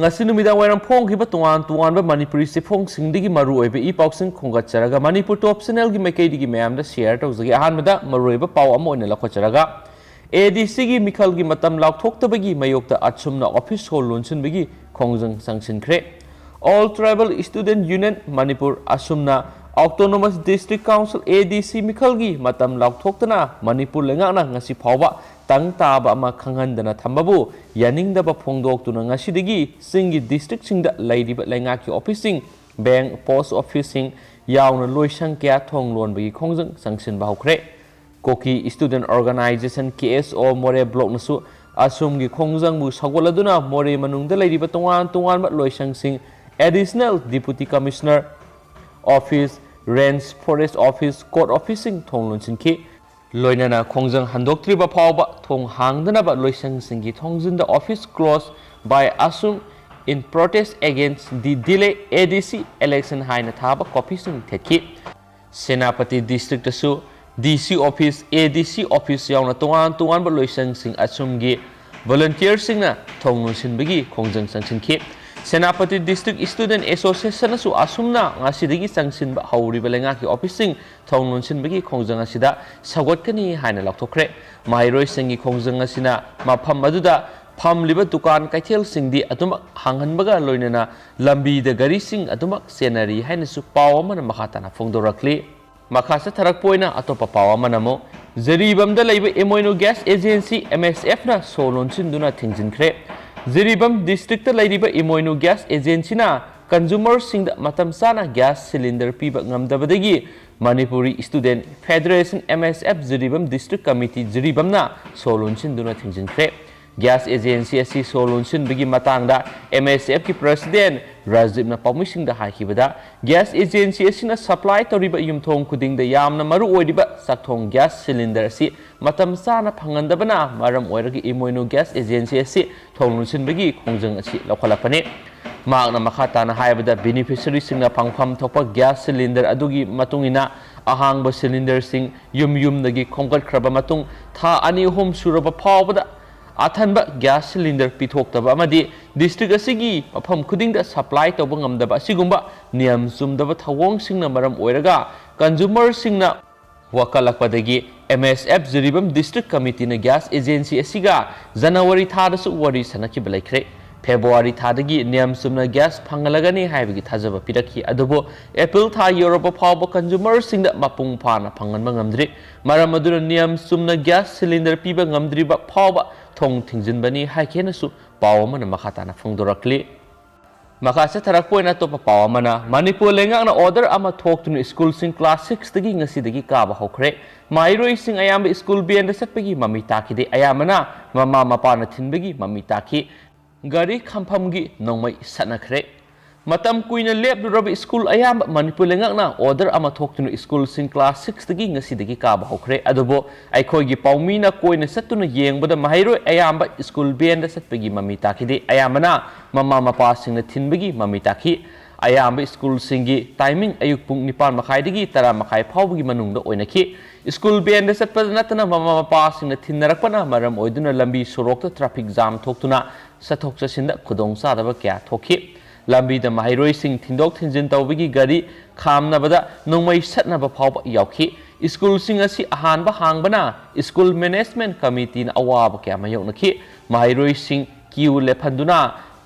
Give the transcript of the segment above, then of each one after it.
ngasi numida wairam phong khiba tuan ba manipuri sifong singdigi maru oibe I pausing khongatcharaga manipur top channel gi mekai digi mayam da share tawjagi ahanbada maru oiba paw amo oina lakhacharaga ADC gi mikhal gi matam laukthoktabagi mayokta achumna office hall lonchunbagi khongjang sangsinkhre All Tribal Student Union Manipur asumna Autonomous District Council ADC Mikhalgi matam laukthokna Manipur lengana ngasi phawba tang taba ama khanghandana thambabu yaningdaba phongdoktuna ngasidigi singi district singda laidiba lengaki officing bank post officing yauna loisang kya thonglon bagi khongjang sangsin bahukre Koki Student Organization KSO More Block nasu asumgi khongjang bu sagoladuna More manungda laidiba tongan ba loisang sing Additional Deputy Commissioner Office, Range Forest Office, Court Officing Thonglon Sinki, Loinana Khongjang Handoktriba Pawba, Thong Hangdanaba Loisang Singi Thongjin the office closed by Asum in protest against the delay ADC election Haina Thaba Copising Teki, Senapati District Asu, DC Office, ADC Office Yauna Tuan but Loisang Sing Asumgi, Volunteer Singna, Thonglon Sinbigi, Khongjang Sansinki. Senapati District Student Association su asumna ngasidigi sangsinba hauriba lengaki officing thonglon sinbagi khongjang asida sagotkani haina laukthokre mairoi singi khongjang asina mafam aduda phamliba dukan kaithel singdi atuma hanghanbaga loinana lambi da gari sing atuma senari haina su paw amana makhatana phongdorakli makhasa tharak poina atopa paw amana mo Zeribamda laiba Emoino Gas Agency MSF na solon sinduna thingjinkre Zeribam District Laidiba Imoino Gas Agency na consumer singda matam sana gas cylinder piba ngamdabadagi Manipuri Student Federation MSF Zeribam District Committee Zeribam na solon sinduna thingjinkre Gas Agency asi solon sinbagi matangda MSF ki President Rajiv na pamising da haikibada Gas Agency asina supply toriba yumthong kudingda yamna maru oidiba sakthong gas cylinder asi matam sana phangandabana maram oiragi Imoino Gas Agency asi thonglon sinbagi khongjang asi lokhalapane magna makhatana haibada beneficiary singna phangpham thokpa gas cylinder adugi matungina ahangba cylinder sing yumdagi khongkat khraba matung tha ani hom suraba phawbada Athanba gas cylinder pithokhtaba amadi district asigi mafam khudingda supply tawba ngamdaba asigumba niyam sumdaba thawong singna maram oiraga consumer singna wakalakpadagi MSF Zeribam District Committee na gas agency asiga January thadasu wari sanaki balaikre February thadagi niyam sumna gas phangalagani haibagi thajaba pirakhi adubo April tha Europe phawba consumer singda mapung phana phanganba ngamdri maram aduna niyam sumna gas cylinder piba ngamdriba phawba thong thingjinbani haikenasu pawamana makhatana phongdorakli makasa tharakpoina topa pawamana Manipur lengakna order ama thoktuna school sing class 6 dagi ngasidagi kaba hokre mairoi sing ayamba school band satpagi mami takide ayamana mama mapana thinbagi mami taki gari khampamgi nongmai sanakre matam kuina lepduraba school ayamba Manipur lengakna order ama thoktuna school sing class 6 dagi ngasidagi kaba hokre adubo aikhoigi paumina koina satuna yengbada mahairoi ayamba school band satpagi mami takide ayamana mama mapa singna thinbagi mami taki ayamba school singi timing ayuk pung 9 makhai dagi 10 makhai phawbagi manungda oinaki school band satpada natana mama mapa singna thinnarakpana maram oiduna lambi sorokta traffic jam thoktuna sathok chasinda khudong sadaba kya thokhi lambi da mahairoi sing thindok thinjin tawbigi gari khamnabada nongmai satnaba phawba yauki school sing asi ahanba hangbana school management committee na awaba kya mayoknaki mahairoi sing kiu lephanduna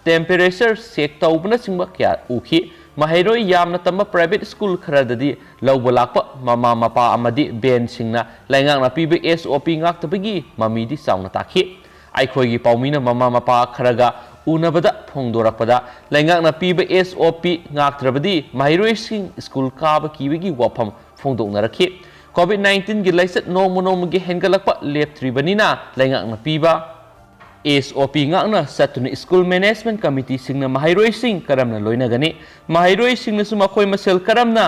temperature check tawbna singba kya uki mahairoi yamna tamba private school kharadadi lawbalakpa mama mapa amadi ben singna laingakna pibe SOP ngaktabagi mamidi sauna takhi aikhoigi paumina mama mapa kharaga unabada phongdorakpada laingakna piba SOP ngaktrabadi mahairoi sing school kaba kiwigi wafam phongdoknarakhi COVID-19 gi laisat nomogi hengalakpa leptribanina laingakna piba SOP ngakna satuna school management committee singna mahairoi sing karamna loinagani mahairoi singna suma khoi masel karamna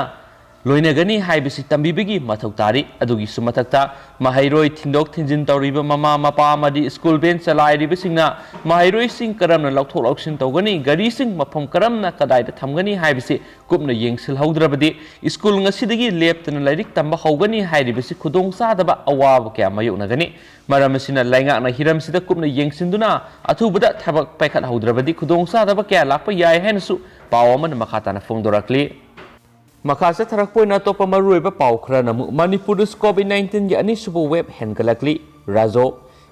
लोइनगनी हाइबसी तंबीबगी मथौ तारी अदुगी सुमथक्ता महैरोय थिंदोक थिंजिन तौरिबा mama Mopa अमदी school Ben चलाइरिबसिंगना महैरोय सिंग करमना लौथोक लौसिन तौगनी गरी सिंग मफम करमना कदाइदा थमगनी हाइबसी कुपना येंगसिलहौद्रबदि school ngasiदगी लेप्तना lyric तंबा हौगनी हाइरिबसी खुदोंग सादबा अवाब क्या मायोगनगनी मरमसिना लाइंगाकना हिरमसिदा कुपना येंगसिंदुना अथुबदा थबक पैखत हौद्रबदि खुदोंग सादबा क्या लाप याय हैनसु पाव अमन मखाताना फोंदोरक्ली मखासे थरकपोइना तोपा मरुइबा पाव खरा नमु मणिपुर कोविड-19 की अनिसुबो web हेनगलकली राजो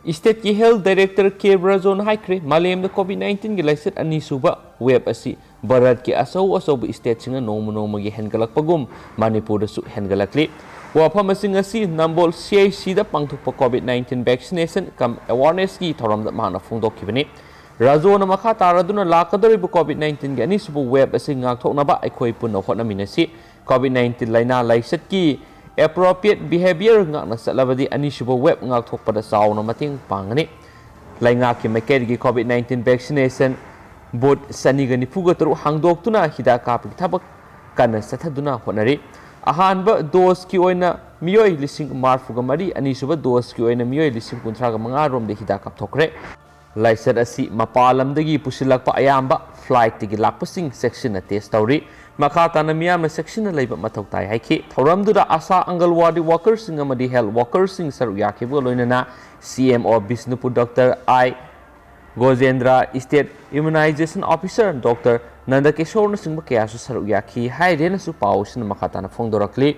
state की हेल्थ डायरेक्टर के राजोन हाइक्रे मालेम कोविड-19 की लाइसेट अनिसुबा वेब असी भारत के असौ असौब स्टेट सिंग नोम नोमगी हेनगलकपगुम मणिपुर सु हेनगलकली वाफम सिंग असी नंबोल CIC दा पांगथुप कोविड-19 वैक्सीनेशन कम अवेयरनेस की थौरम माना फोंदोखिबनी राजोन मखा तारदुना लाकदोरिब कोविड-19 की अनिसुबु वेब असी ngaktoknaba अखोई पुन होटनमिनसी कोविड-19 लाइना लाइसेट की एप्रोप्रिएट बिहेवियर ngakna satlabadi अनिसुबु वेब ngaktokpada sauna mating pangani लाइंगा की मैकेट की कोविड-19 वैक्सीनेशन बोर्ड सनीगा निफुगा तरु हांगदोक्तुना हिदा कापि थबक कन्न सथदुना होनरी अहानब दोस की ओइना मियोय लिसिंग मार्फुगा मरी अनिसुबा दोस की ओइना मियोय लिसिंग कुंथ्रागा मंगा रोमदे हिदा कापथोकरे लाइसेट असी मपालमदगी पुसिलकपा अयाम्बा फ्लाइट तिगी लाकपसिंग सेक्शन टेस्ट तौरी मखा ताना मियाम सेक्शन लैब मथौ ताई हाइखि थौरमदुदा आशा अंगलवाड़ी वर्कर्सिंग अमदी हेल्थ वर्कर्सिंग सरू याखिबो लोइनना CMO Bishnupur doctor I Gojendra state immunisation officer doctor Nandkishore Singh कयासु सरू याखि हाइरेनसु पाउसिन मखा ताना फोंदोरक्ली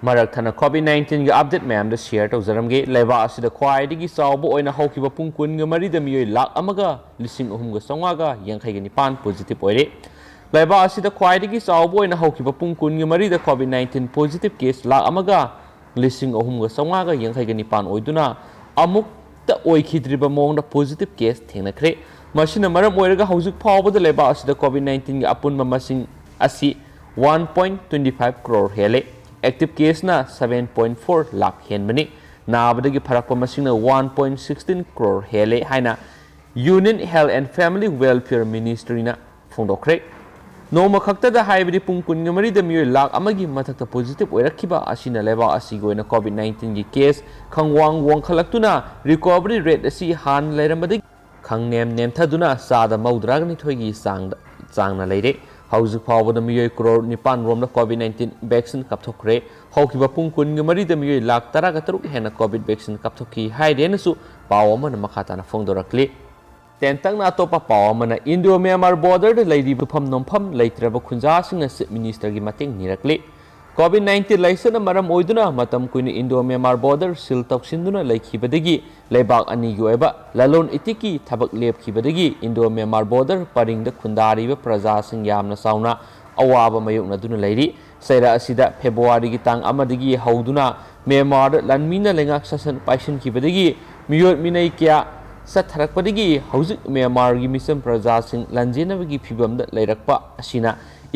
मरकथना कोविड-19 की अपडेट मैम शेयर तौजरमगे लेबा असिदा ख्वाइदगी चावबो ओइना हौकिबा पुंग कुनगा मरिदा मियोय लाख अमगा लिसिंग अहुमगा चौंगागा यांखैगा निपान पॉजिटिव ओइरे लेबा असिदा ख्वाइदगी चावबो ओइना हौकिबा पुंग कुनगा मरिदा कोविड-19 पॉजिटिव केस लाख अमगा लिसिंग अहुमगा चौंगागा यांखैगा निपान ओइदुना अमुक्ता ओइखिद्रिबा मोंगदा पॉजिटिव केस थेंगनख्रे मसिना मरम ओइरगा हौजिक फावबदा लेबा असिदा कोविड-19 की अपुनबा मसिंग असी 1.25 करोड़ हेले एक्टिव केस ना 7.4 लाख हेनबनी नाबदगी फरक मसिंग 1.16 करोड़ हेले हाइना union health and family welfare ministry ना फोंदोखरे नोम खक्तदा हाइबदी पुंग कुनगा मरिदा मियोय लाख अमगी मथक्ता पॉजिटिव ओइरखिबा असिना लेबा असी गोइना कोविड-19 की केस खंगवांग वंखलक्तुना रिकवरी रेट असी हान लेरमदगी खंगनेम नेमथदुना सादा मौद्रागनि थोइगी चांगना लेरे हौजिक फावबदा मियोय करोड़ निपान रोमदा कोविड-19 वैक्सीन कापथोखरे हौकिबा पुंग कुनगा मरिदा मियोय लाख 13 हेना कोविड वैक्सीन कापथोखी हाइरेनसु पाव अमना मखाताना फोंदोरक्ली तेंतंगना अतोपा पाव अमना इंडो म्यांमार बॉर्डर द लैरी बुफम नोमफम लैत्रबा खुंजासिंगना चीफ मिनिस्टर की मतेंग निरक्ली कोविड-19 लाइसेन मरम ओइदुना मतम कुइन इंडो म्यांमार बॉर्डर सील तौसिंदुना लैखिबदगी लेबाक अनिगी ओइबा ललोन इतिकी थबक लेपखिबदगी Indo Myanmar border परिंगद खुंदारिबा प्रजासिंग यामना साउना अवाब मयोगनदुना Larry सैरा असिदा February की तांग अमदगी हौदुना म्यांमार लनमीना लेंगाक ससन पाइसनखिबदगी मियोत मिनै क्या सथरकपदगी हौजिक म्यांमार की मिसम प्रजासिंग लंजेनबगी फिबमदा लैरकपा असिना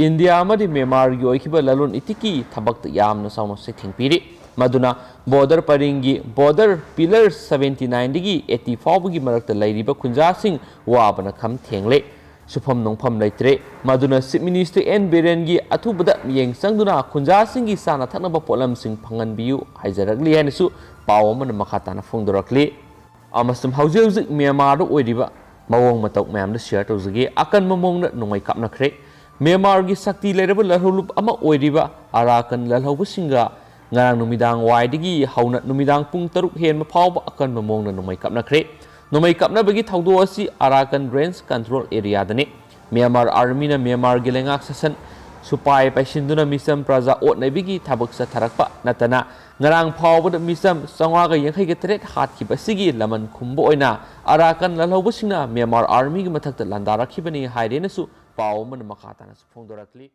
इंडिया अमदी म्यांमार की ओइखिबा ललोन इतिकी थबक यामना साउना सेथिंग पीरी मदुना बॉर्डर परिंगी बॉर्डर पिलर 79 दगी 80 फाउबगी मरकता लैरिबा खुंजासिंग वाबना खम थेंगले सुफम नोंफम लैत्रे मदुना चीफ मिनिस्टर एन बिरेन की अथुबदा मियेंग संगदुना खुंजासिंग की साना थकनबा पोलमसिंग फंगनबियु हाइजरगली हैनसु पाव अमना मखाताना फोंदोरक्ली अमसम हौजे हौजिक म्यांमार ओइरिबा मवोंग मतौ मैमदा शेयर तौजगे अकन ममोंगना नोंगाई कापनख्रे म्यांमार की शक्ति लेरबा लहौलुप अमा ओइरिबा Arakan लहौबसिंगा ngarang numidang waidigi hauna numidang pung 3 hen mafawba akan mamongna nomai kapnakre nomai kapnabagi thaudo asi Arakan Range Control Area dani Myanmar Army na Myanmar gilengak sasan supai paisinduna misam praja otnabigi thabak sa tharakpa natana ngarang phawba misam sangwaga yankhai ge tret hat ki basigi laman khumbo oina Arakan lalhobusingna Myanmar Army gi mathakta landarakhi bani hairena su pawman makhatana su phongdorakli